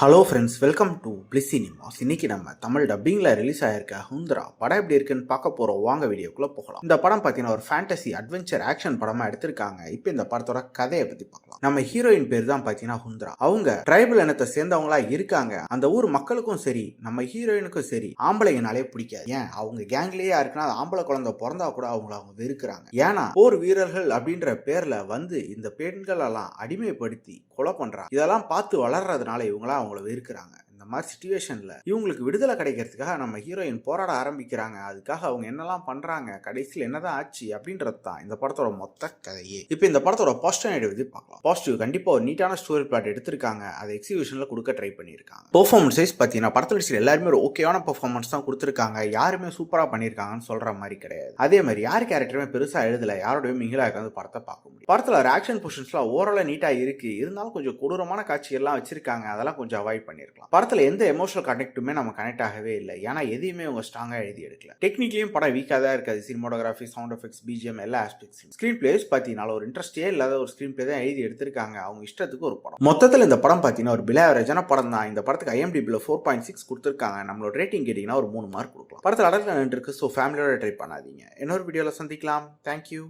Hello friends, welcome to bliss cinemas. இன்னைக்கு நம்ம Tamil டப்பிங்கில் release ஆயிருக்க ஹுந்திரா படம் எப்படி இருக்குன்னு பார்க்க போகிறோம். வாங்க வீடியோக்குள்ளே போகலாம். இந்த படம் பார்த்தீங்கன்னா ஒரு ஃபேண்டசி அட்வென்ச்சர் ஆக்ஷன் படமாக எடுத்திருக்காங்க. இப்போ இந்த படத்தோட கதையை பற்றி பார்க்கலாம். நம்ம ஹீரோயின் பேர் தான் பார்த்தீங்கன்னா ஹுந்திரா. அவங்க ட்ரைபல் இனத்தை சேர்ந்தவங்களா இருக்காங்க. அந்த ஊர் மக்களுக்கும் சரி நம்ம ஹீரோயினுக்கும் சரி ஆம்பளைங்கனாலே பிடிக்காது. ஏன் அவங்க கேங்லேயே இருக்குன்னா ஆம்பளை குழந்தை பிறந்தா கூட அவங்க வெறுக்கிறாங்க. ஏன்னா போர் வீரர்கள் அப்படின்ற பேர்ல வந்து இந்த பெண்கள் எல்லாம் அடிமைப்படுத்தி கொலை பண்றாங்க. இதெல்லாம் பார்த்து வளர்றதுனால இவங்களா அவங்கள வெறுக்கிறாங்க. இந்த மாதிரி சிச்சுவேஷன்ல இவங்களுக்கு விடுதலை கிடைக்கிறதுக்காக நம்ம ஹீரோயின் போராட ஆரம்பிக்கிறாங்க. அதுக்காக அவங்க என்னெல்லாம் பண்றாங்க, கடைசியில் என்னதான் ஆச்சு அப்படின்றது தான் இந்த படத்தோட மொத்த கதையே. இப்போ இந்த படத்தோட பாசிட்டிவ் பத்தி பார்க்கலாம். பாசிட்டிவ் கண்டிப்பா ஒரு நீட்டான ஸ்டோரி பிளாட் எடுத்திருக்காங்க. அதை எக்ஸிபிஷன்ல கொடுக்க ட்ரை பண்ணியிருக்காங்க. பெர்ஃபார்மன்ஸ் வைஸ் பார்த்தீங்கன்னா படத்தில் எல்லாருமே ஒரு ஓகேவான பெர்ஃபார்மன்ஸ் தான் கொடுத்துருக்காங்க. யாருமே சூப்பரா பண்ணியிருக்காங்கன்னு சொல்ற மாதிரி கிடையாது. அதே மாதிரி யார் கேரக்டருமே பெருசா எழுதல, யாரோடய மிங்கிலா இருக்காது படத்தை பார்க்க முடியும். படத்துல ஆக்ஷன் பொசிஷன்ஸ்லாம் ஓரளவு நீட்டா இருக்கு. இருந்தாலும் கொஞ்சம் கொடூரமான காட்சிகள்லாம் வச்சிருக்காங்க. அதெல்லாம் கொஞ்சம் அவாய்ட் பண்ணிருக்கலாம். படத்துல எந்த எமோஷனல் கனெக்ட்டுமே நம்ம கனெக்ட் ஆகவே இல்லை. ஏன்னா எதையுமே அவங்க ஸ்ட்ராங்கா எழுதி எடுக்கல. டெக்னிக்கலியும் படம் வீக்கா தான் இருக்காது. சினிமோட்டோகிராஃபி, சவுண்ட் எஃபெக்ட்ஸ், பிஜிஎம் எல்லா ஆஸ்பெக்ட்ஸ். ஸ்கிரீன் பிளேஸ் பார்த்தீங்கன்னா ஒரு இன்ட்ரெஸ்டே இல்லாத ஒரு ஸ்கிரீன் பிளே தான் எழுதி எடுத்திருக்காங்க. அவங்க இஷ்டத்துக்கு ஒரு படம். மொத்தத்தில் இந்த படம் பார்த்தீங்கன்னா ஒரு பிலாவரேஜான படம் தான். இந்த படத்துக்கு IMDbல 4.6 கொடுத்துருக்காங்க. நம்மளோட ரேட்டிங் கேட்டீங்கன்னா ஒரு 3 மார்க் கொடுக்கலாம். படத்தில் அடல் இருக்கு. ஸோ ஃபேமிலியோட ட்ரை பண்ணாதீங்க. இன்னொரு வீடியோவில் சந்திக்கலாம். தேங்க்யூ.